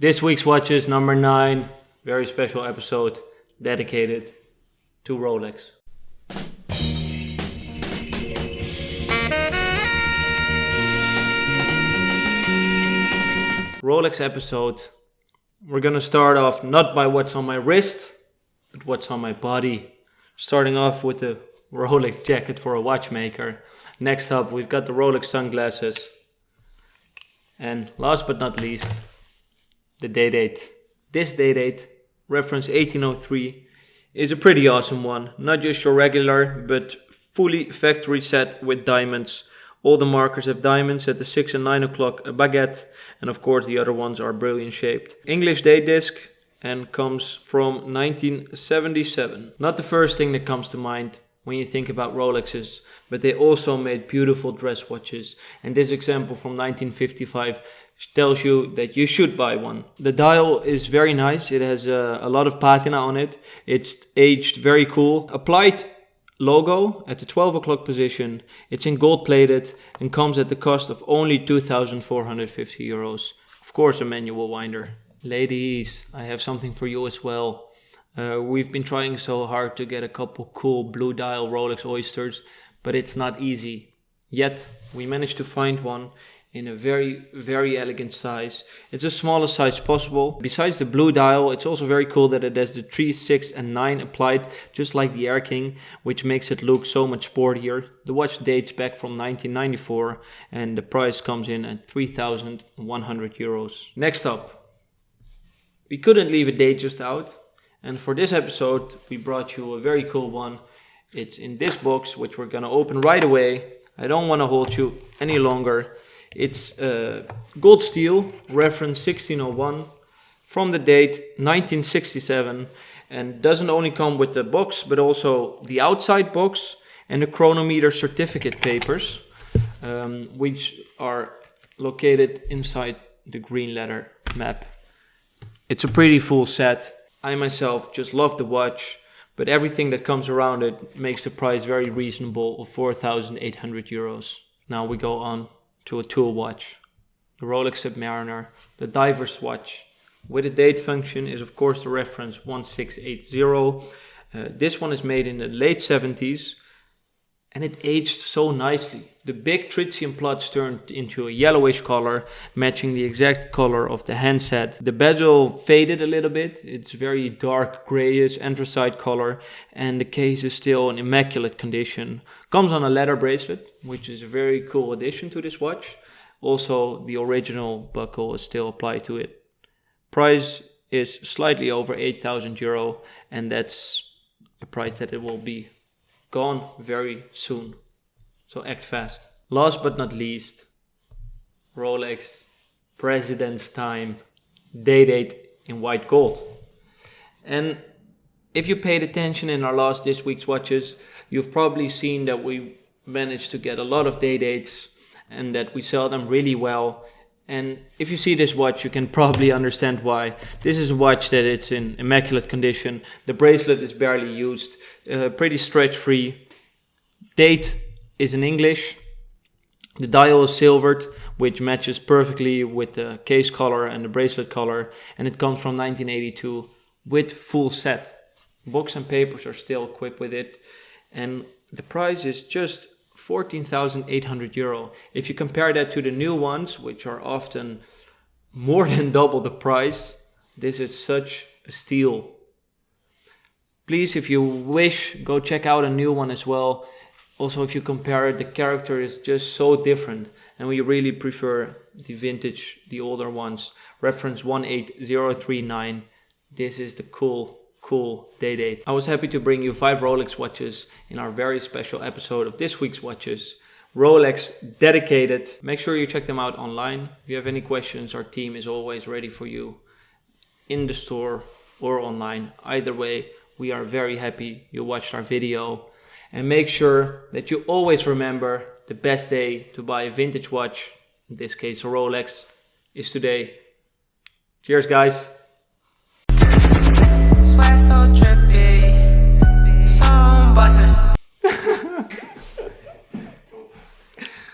This week's watch is number 9, very special episode dedicated to Rolex. Rolex episode. We're gonna start off not by what's on my wrist, but what's on my body. Starting off with the Rolex jacket for a watchmaker. Next up, we've got the Rolex sunglasses. And last but not least, the Day-Date. This Day-Date, reference 1803, is a pretty awesome one. Not just your regular, but fully factory set with diamonds. All the markers have diamonds at the 6 and 9 o'clock baguette, and of course the other ones are brilliant shaped. English date disc, and comes from 1977. Not the first thing that comes to mind when you think about Rolexes, but they also made beautiful dress watches, and this example from 1955 tells you that you should buy one. The dial is very nice. It has a lot of patina on it. It's aged very cool. Applied logo at the 12 o'clock position. It's in gold plated and comes at the cost of only 2,450 euros. Of course, a manual winder. Ladies, I have something for you as well. We've been trying so hard to get a couple cool blue dial Rolex Oysters, but it's not easy. Yet, we managed to find one in a very, very elegant size. It's the smallest size possible. Besides the blue dial, it's also very cool that it has the 3, 6 and 9 applied, just like the Air King, which makes it look so much sportier. The watch dates back from 1994 and the price comes in at 3,100 euros. Next up, we couldn't leave a Datejust out, and for this episode we brought you a very cool one. It's in this box, which we're gonna open right away. I don't want to hold you any longer. It's gold steel, reference 1601, from the date 1967, and doesn't only come with the box, but also the outside box and the chronometer certificate papers, which are located inside the green leather map. It's a pretty full set. I myself just love the watch, but everything that comes around it makes the price very reasonable of 4,800 euros. Now we go on to a tool watch, the Rolex Submariner, the diver's watch. With a date function is of course the reference 1680. This one is made in the late 70s and it aged so nicely. The big tritium plots turned into a yellowish color, matching the exact color of the handset. The bezel faded a little bit. It's very dark grayish anthracite color, and the case is still in immaculate condition. Comes on a leather bracelet, which is a very cool addition to this watch. Also, the original buckle is still applied to it. Price is slightly over 8,000 euro, and that's a price that it will be gone very soon. So act fast. Last but not least, Rolex President's Time Day-Date in white gold. And if you paid attention in our this week's watches, you've probably seen that we managed to get a lot of day-dates and that we sell them really well. And if you see this watch, you can probably understand why. This is a watch that it's in immaculate condition. The bracelet is barely used, pretty stretch-free. Date is in English. The dial is silvered, which matches perfectly with the case color and the bracelet color, and it comes from 1982 with full set. Box and papers are still equipped with it, and the price is just 14,800 euro. If you compare that to the new ones, which are often more than double the price, this is such a steal. Please, if you wish, go check out a new one as well. Also, if you compare it, the character is just so different, and we really prefer the vintage, the older ones. Reference 18039. This is the cool Day-Date. I was happy to bring you 5 Rolex watches in our very special episode of this week's watches. Rolex dedicated. Make sure you check them out online. If you have any questions, our team is always ready for you in the store or online. Either way, we are very happy you watched our video. And make sure that you always remember the best day to buy a vintage watch, in this case a Rolex, is today. Cheers, guys. Sweat so drippy, so bustin'.